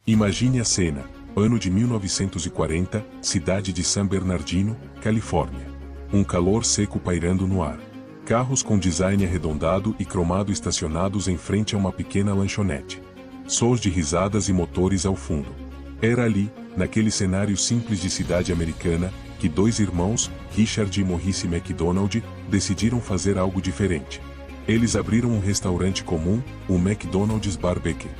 Imagine a cena, ano de 1940, cidade de San Bernardino, Califórnia. Um calor seco pairando no ar. Carros com design arredondado e cromado estacionados em frente a uma pequena lanchonete. Sons de risadas e motores ao fundo. Era ali, naquele cenário simples de cidade americana, que dois irmãos, Richard e Maurice McDonald, decidiram fazer algo diferente. Eles abriram um restaurante comum, o McDonald's Barbecue.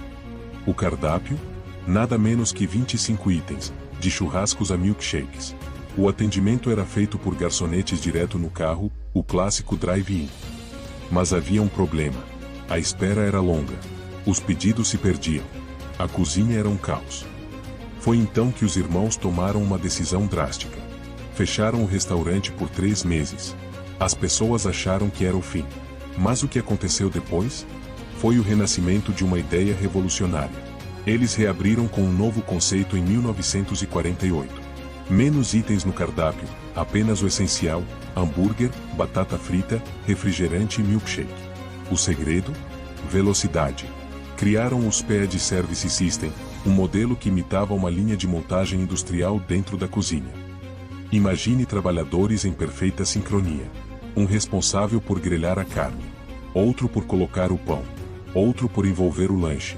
O cardápio? Nada menos que 25 itens, de churrascos a milkshakes. O atendimento era feito por garçonetes direto no carro, o clássico drive-in. Mas havia um problema. A espera era longa. Os pedidos se perdiam. A cozinha era um caos. Foi então que os irmãos tomaram uma decisão drástica. Fecharam o restaurante por 3 meses. As pessoas acharam que era o fim. Mas o que aconteceu depois? Foi o renascimento de uma ideia revolucionária. Eles reabriram com um novo conceito em 1948. Menos itens no cardápio, apenas o essencial: hambúrguer, batata frita, refrigerante e milkshake. O segredo? Velocidade. Criaram o Speed Service System, um modelo que imitava uma linha de montagem industrial dentro da cozinha. Imagine trabalhadores em perfeita sincronia. Um responsável por grelhar a carne, outro por colocar o pão, outro por envolver o lanche.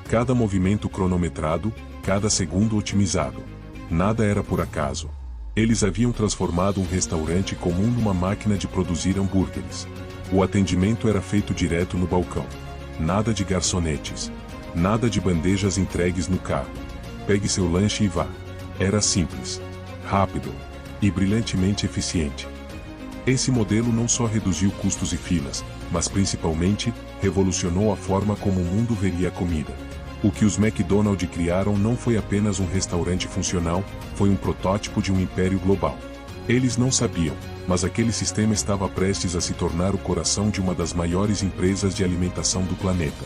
Cada movimento cronometrado, cada segundo otimizado. Nada era por acaso. Eles haviam transformado um restaurante comum numa máquina de produzir hambúrgueres. O atendimento era feito direto no balcão. Nada de garçonetes. Nada de bandejas entregues no carro. Pegue seu lanche e vá. Era simples, rápido e brilhantemente eficiente. Esse modelo não só reduziu custos e filas, mas principalmente, revolucionou a forma como o mundo veria a comida. O que os McDonald's criaram não foi apenas um restaurante funcional, foi um protótipo de um império global. Eles não sabiam, mas aquele sistema estava prestes a se tornar o coração de uma das maiores empresas de alimentação do planeta.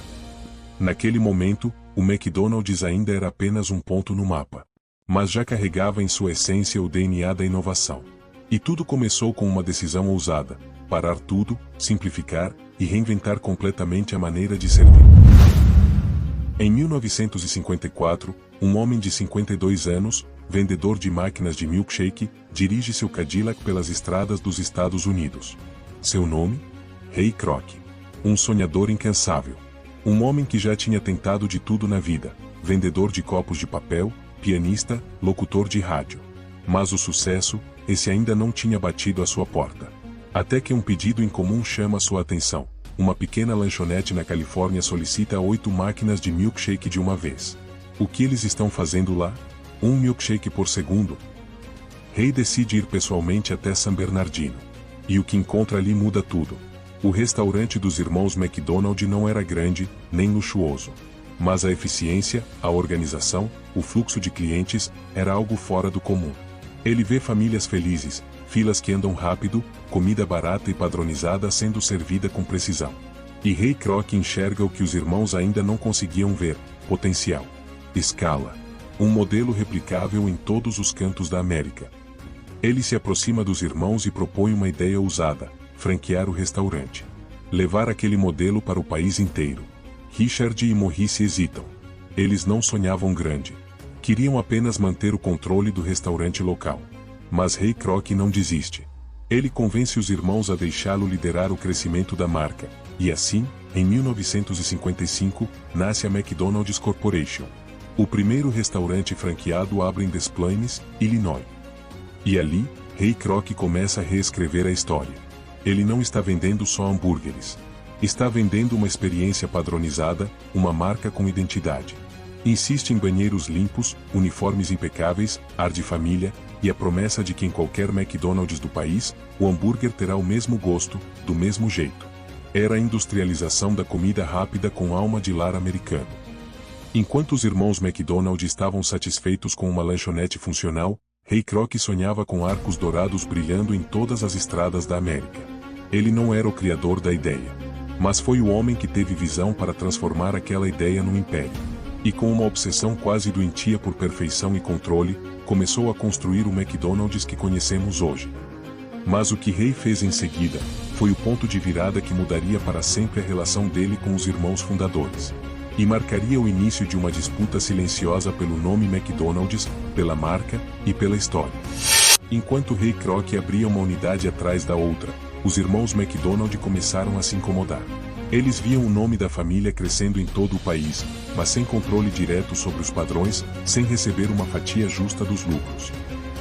Naquele momento, o McDonald's ainda era apenas um ponto no mapa. Mas já carregava em sua essência o DNA da inovação. E tudo começou com uma decisão ousada: parar tudo, simplificar e reinventar completamente a maneira de servir. Em 1954, um homem de 52 anos, vendedor de máquinas de milkshake, dirige seu Cadillac pelas estradas dos Estados Unidos. Seu nome? Ray Kroc. Um sonhador incansável. Um homem que já tinha tentado de tudo na vida: vendedor de copos de papel, pianista, locutor de rádio. Mas o sucesso, esse ainda não tinha batido à sua porta. Até que um pedido incomum chama sua atenção. Uma pequena lanchonete na Califórnia solicita 8 máquinas de milkshake de uma vez. O que eles estão fazendo lá? Um milkshake por segundo? Ray decide ir pessoalmente até San Bernardino. E o que encontra ali muda tudo. O restaurante dos irmãos McDonald não era grande, nem luxuoso. Mas a eficiência, a organização, o fluxo de clientes, era algo fora do comum. Ele vê famílias felizes, filas que andam rápido, comida barata e padronizada sendo servida com precisão. E Ray Kroc enxerga o que os irmãos ainda não conseguiam ver: potencial. Escala. Um modelo replicável em todos os cantos da América. Ele se aproxima dos irmãos e propõe uma ideia ousada: franquear o restaurante. Levar aquele modelo para o país inteiro. Richard e Maurice hesitam. Eles não sonhavam grande. Queriam apenas manter o controle do restaurante local. Mas Ray Kroc não desiste. Ele convence os irmãos a deixá-lo liderar o crescimento da marca, e assim, em 1955, nasce a McDonald's Corporation. O primeiro restaurante franqueado abre em Des Plaines, Illinois. E ali, Ray Kroc começa a reescrever a história. Ele não está vendendo só hambúrgueres. Está vendendo uma experiência padronizada, uma marca com identidade. Insiste em banheiros limpos, uniformes impecáveis, ar de família, e a promessa de que em qualquer McDonald's do país, o hambúrguer terá o mesmo gosto, do mesmo jeito. Era a industrialização da comida rápida com alma de lar americano. Enquanto os irmãos McDonald estavam satisfeitos com uma lanchonete funcional, Ray Kroc sonhava com arcos dourados brilhando em todas as estradas da América. Ele não era o criador da ideia, mas foi o homem que teve visão para transformar aquela ideia num império. E com uma obsessão quase doentia por perfeição e controle, começou a construir o McDonald's que conhecemos hoje. Mas o que Ray fez em seguida, foi o ponto de virada que mudaria para sempre a relação dele com os irmãos fundadores. e marcaria o início de uma disputa silenciosa pelo nome McDonald's, pela marca e pela história. Enquanto Ray Kroc abria uma unidade atrás da outra, os irmãos McDonald começaram a se incomodar. Eles viam o nome da família crescendo em todo o país, mas sem controle direto sobre os padrões, sem receber uma fatia justa dos lucros.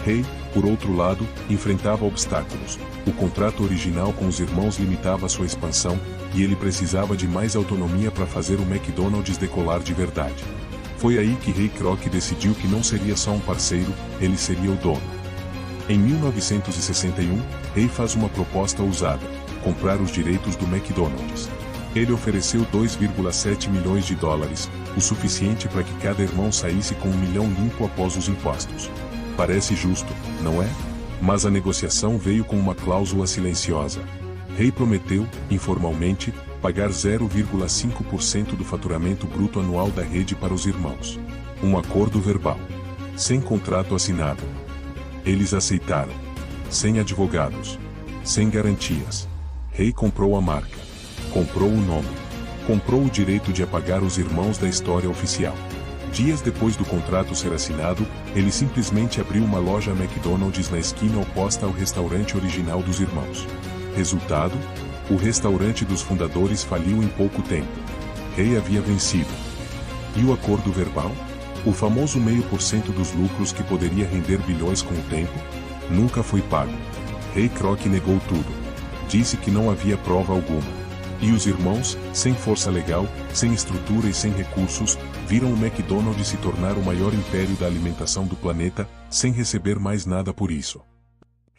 Ray, por outro lado, enfrentava obstáculos. O contrato original com os irmãos limitava sua expansão, e ele precisava de mais autonomia para fazer o McDonald's decolar de verdade. Foi aí que Ray Kroc decidiu que não seria só um parceiro, ele seria o dono. Em 1961, Ray faz uma proposta ousada: comprar os direitos do McDonald's. Ele ofereceu 2,7 milhões de dólares, o suficiente para que cada irmão saísse com 1 milhão limpo após os impostos. Parece justo, não é? Mas a negociação veio com uma cláusula silenciosa. Ray prometeu, informalmente, pagar 0,5% do faturamento bruto anual da rede para os irmãos. Um acordo verbal. Sem contrato assinado. Eles aceitaram. Sem advogados. Sem garantias. Ray comprou a marca. Comprou o nome. Comprou o direito de apagar os irmãos da história oficial. Dias depois do contrato ser assinado, ele simplesmente abriu uma loja McDonald's na esquina oposta ao restaurante original dos irmãos. Resultado? O restaurante dos fundadores faliu em pouco tempo. Ray havia vencido. E o acordo verbal? O famoso 0,5% dos lucros que poderia render bilhões com o tempo? Nunca foi pago. Ray Kroc negou tudo. Disse que não havia prova alguma. E os irmãos, sem força legal, sem estrutura e sem recursos, viram o McDonald's se tornar o maior império da alimentação do planeta, sem receber mais nada por isso.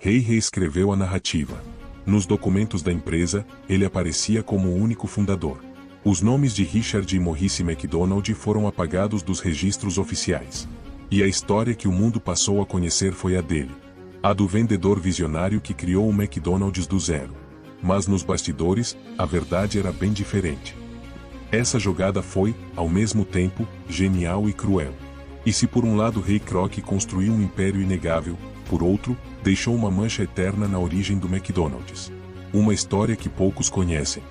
Ray reescreveu a narrativa. Nos documentos da empresa, ele aparecia como o único fundador. Os nomes de Richard e Maurice McDonald foram apagados dos registros oficiais. E a história que o mundo passou a conhecer foi a dele. A do vendedor visionário que criou o McDonald's do zero. Mas nos bastidores, a verdade era bem diferente. Essa jogada foi, ao mesmo tempo, genial e cruel. E se por um lado Ray Kroc construiu um império inegável, por outro, deixou uma mancha eterna na origem do McDonald's. Uma história que poucos conhecem.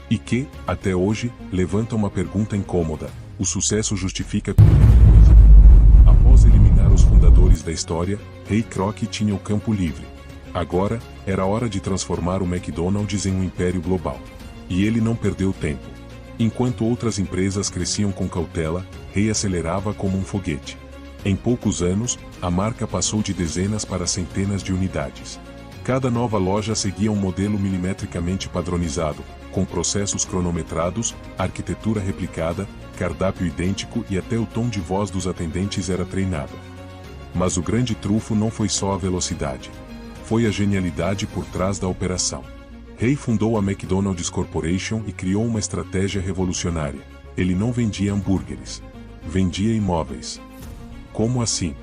E que, até hoje, levanta uma pergunta incômoda: o sucesso justifica qualquer coisa? Após eliminar os fundadores da história, Ray Kroc tinha o campo livre. Agora, era hora de transformar o McDonald's em um império global. E ele não perdeu tempo. Enquanto outras empresas cresciam com cautela, Ray acelerava como um foguete. Em poucos anos, a marca passou de dezenas para centenas de unidades. Cada nova loja seguia um modelo milimetricamente padronizado, com processos cronometrados, arquitetura replicada, cardápio idêntico e até o tom de voz dos atendentes era treinado. Mas o grande trunfo não foi só a velocidade. Foi a genialidade por trás da operação. Ray fundou a McDonald's Corporation e criou uma estratégia revolucionária. Ele não vendia hambúrgueres. Vendia imóveis. Como assim?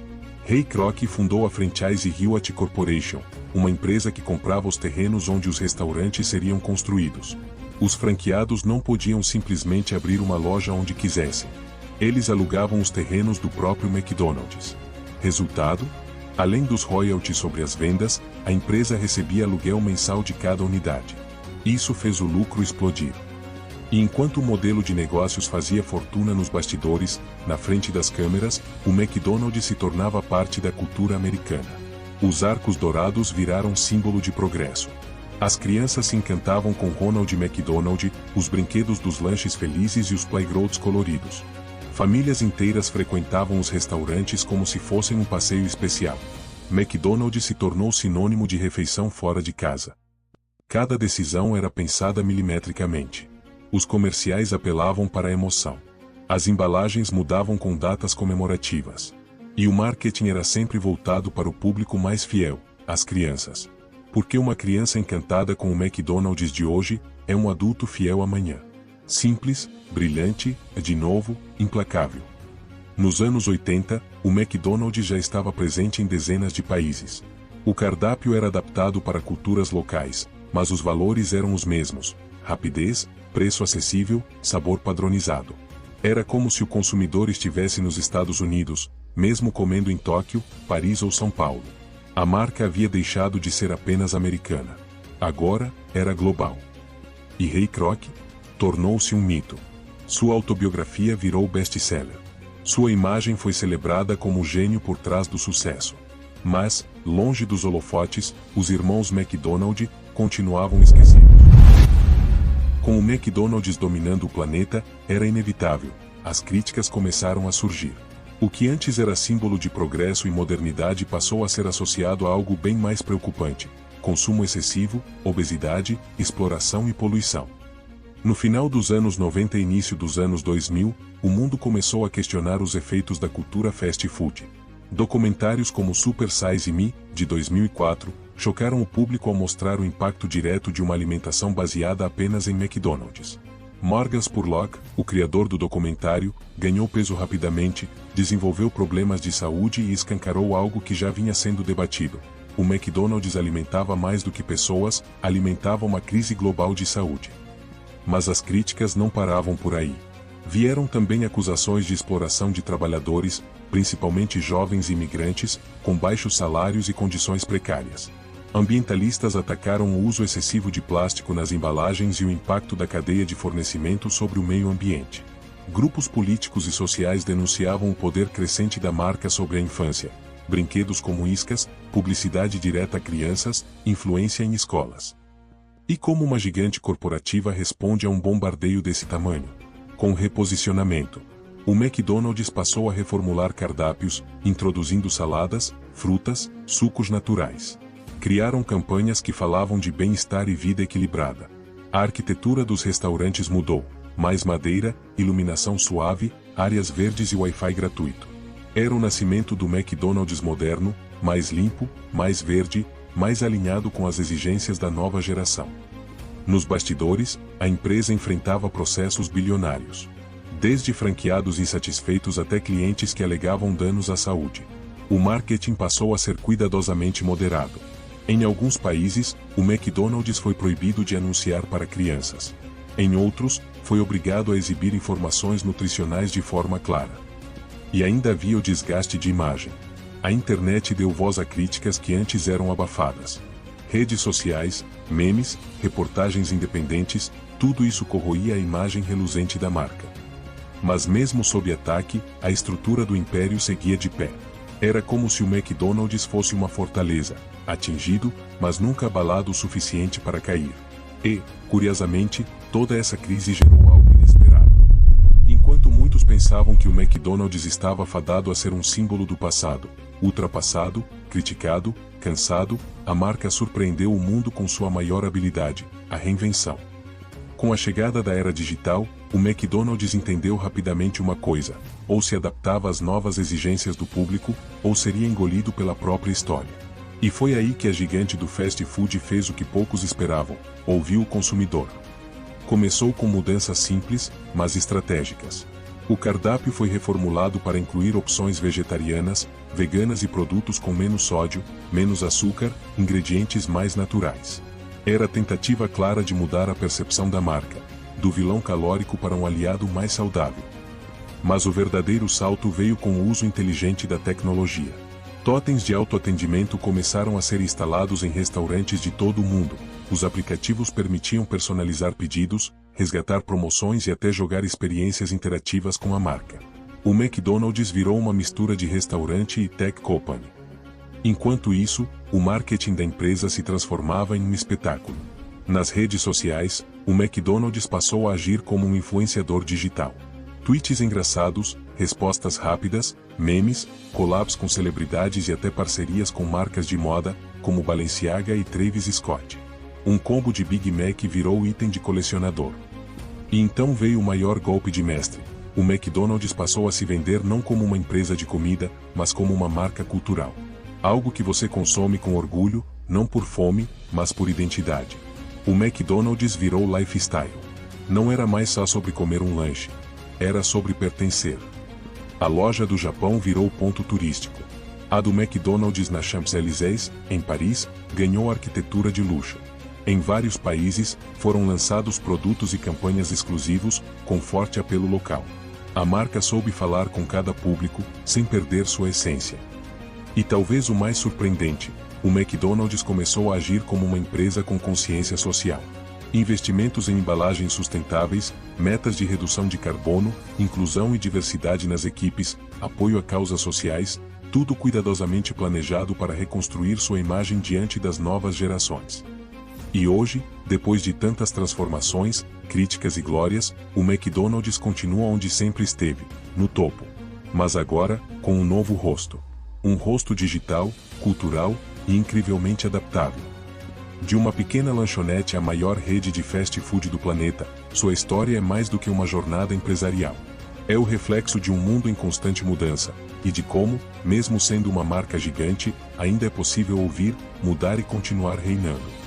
Ray Kroc fundou a Franchise Hewitt Corporation, uma empresa que comprava os terrenos onde os restaurantes seriam construídos. Os franqueados não podiam simplesmente abrir uma loja onde quisessem. Eles alugavam os terrenos do próprio McDonald's. Resultado? Além dos royalties sobre as vendas, a empresa recebia aluguel mensal de cada unidade. Isso fez o lucro explodir. E enquanto o modelo de negócios fazia fortuna nos bastidores, na frente das câmeras, o McDonald's se tornava parte da cultura americana. Os arcos dourados viraram símbolo de progresso. As crianças se encantavam com Ronald McDonald, os brinquedos dos lanches felizes e os playgrounds coloridos. Famílias inteiras frequentavam os restaurantes como se fossem um passeio especial. McDonald's se tornou sinônimo de refeição fora de casa. Cada decisão era pensada milimetricamente. Os comerciais apelavam para a emoção. As embalagens mudavam com datas comemorativas. E o marketing era sempre voltado para o público mais fiel, as crianças. Porque uma criança encantada com o McDonald's de hoje é um adulto fiel amanhã. Simples, brilhante, de novo, implacável. Nos anos 80, o McDonald's já estava presente em dezenas de países. O cardápio era adaptado para culturas locais, mas os valores eram os mesmos: rapidez, preço acessível, sabor padronizado. Era como se o consumidor estivesse nos Estados Unidos, mesmo comendo em Tóquio, Paris ou São Paulo. A marca havia deixado de ser apenas americana. Agora, era global. E Ray Kroc tornou-se um mito. Sua autobiografia virou best-seller. Sua imagem foi celebrada como o gênio por trás do sucesso. Mas, longe dos holofotes, os irmãos McDonald continuavam esquecidos. Com o McDonald's dominando o planeta, era inevitável. As críticas começaram a surgir. O que antes era símbolo de progresso e modernidade passou a ser associado a algo bem mais preocupante: consumo excessivo, obesidade, exploração e poluição. No final dos anos 90 e início dos anos 2000, o mundo começou a questionar os efeitos da cultura fast food. Documentários como Super Size Me, de 2004, chocaram o público ao mostrar o impacto direto de uma alimentação baseada apenas em McDonald's. Morgan Spurlock, o criador do documentário, ganhou peso rapidamente, desenvolveu problemas de saúde e escancarou algo que já vinha sendo debatido. O McDonald's alimentava mais do que pessoas, alimentava uma crise global de saúde. Mas as críticas não paravam por aí. Vieram também acusações de exploração de trabalhadores, principalmente jovens imigrantes, com baixos salários e condições precárias. Ambientalistas atacaram o uso excessivo de plástico nas embalagens e o impacto da cadeia de fornecimento sobre o meio ambiente. Grupos políticos e sociais denunciavam o poder crescente da marca sobre a infância. Brinquedos como iscas, publicidade direta a crianças, influência em escolas. E como uma gigante corporativa responde a um bombardeio desse tamanho? Com reposicionamento. O McDonald's passou a reformular cardápios, introduzindo saladas, frutas, sucos naturais. Criaram campanhas que falavam de bem-estar e vida equilibrada. A arquitetura dos restaurantes mudou: mais madeira, iluminação suave, áreas verdes e Wi-Fi gratuito. Era o nascimento do McDonald's moderno, mais limpo, mais verde, mais alinhado com as exigências da nova geração. Nos bastidores, a empresa enfrentava processos bilionários. Desde franqueados insatisfeitos até clientes que alegavam danos à saúde. O marketing passou a ser cuidadosamente moderado. Em alguns países, o McDonald's foi proibido de anunciar para crianças. Em outros, foi obrigado a exibir informações nutricionais de forma clara. E ainda havia o desgaste de imagem. A internet deu voz a críticas que antes eram abafadas. Redes sociais, memes, reportagens independentes, tudo isso corroía a imagem reluzente da marca. Mas mesmo sob ataque, a estrutura do império seguia de pé. Era como se o McDonald's fosse uma fortaleza, atingido, mas nunca abalado o suficiente para cair. E, curiosamente, toda essa crise gerou algo inesperado. Enquanto muitos pensavam que o McDonald's estava fadado a ser um símbolo do passado, ultrapassado, criticado, cansado, a marca surpreendeu o mundo com sua maior habilidade, a reinvenção. Com a chegada da era digital, o McDonald's entendeu rapidamente uma coisa: ou se adaptava às novas exigências do público, ou seria engolido pela própria história. E foi aí que a gigante do fast food fez o que poucos esperavam: ouviu o consumidor. Começou com mudanças simples, mas estratégicas. O cardápio foi reformulado para incluir opções vegetarianas, veganas e produtos com menos sódio, menos açúcar, ingredientes mais naturais. Era a tentativa clara de mudar a percepção da marca, do vilão calórico para um aliado mais saudável. Mas o verdadeiro salto veio com o uso inteligente da tecnologia. Totens de autoatendimento começaram a ser instalados em restaurantes de todo o mundo. Os aplicativos permitiam personalizar pedidos, resgatar promoções e até jogar experiências interativas com a marca. O McDonald's virou uma mistura de restaurante e tech company. Enquanto isso, o marketing da empresa se transformava em um espetáculo. Nas redes sociais, o McDonald's passou a agir como um influenciador digital. Tweets engraçados, respostas rápidas, memes, collabs com celebridades e até parcerias com marcas de moda, como Balenciaga e Travis Scott. Um combo de Big Mac virou item de colecionador. E então veio o maior golpe de mestre. O McDonald's passou a se vender não como uma empresa de comida, mas como uma marca cultural. Algo que você consome com orgulho, não por fome, mas por identidade. O McDonald's virou lifestyle. Não era mais só sobre comer um lanche. Era sobre pertencer. A loja do Japão virou ponto turístico. A do McDonald's na Champs-Élysées, em Paris, ganhou arquitetura de luxo. Em vários países, foram lançados produtos e campanhas exclusivos, com forte apelo local. A marca soube falar com cada público, sem perder sua essência. E talvez o mais surpreendente, o McDonald's começou a agir como uma empresa com consciência social. Investimentos em embalagens sustentáveis, metas de redução de carbono, inclusão e diversidade nas equipes, apoio a causas sociais, tudo cuidadosamente planejado para reconstruir sua imagem diante das novas gerações. E hoje, depois de tantas transformações, críticas e glórias, o McDonald's continua onde sempre esteve, no topo. Mas agora, com um novo rosto. Um rosto digital, cultural e incrivelmente adaptável. De uma pequena lanchonete à maior rede de fast food do planeta, sua história é mais do que uma jornada empresarial. É o reflexo de um mundo em constante mudança, e de como, mesmo sendo uma marca gigante, ainda é possível ouvir, mudar e continuar reinando.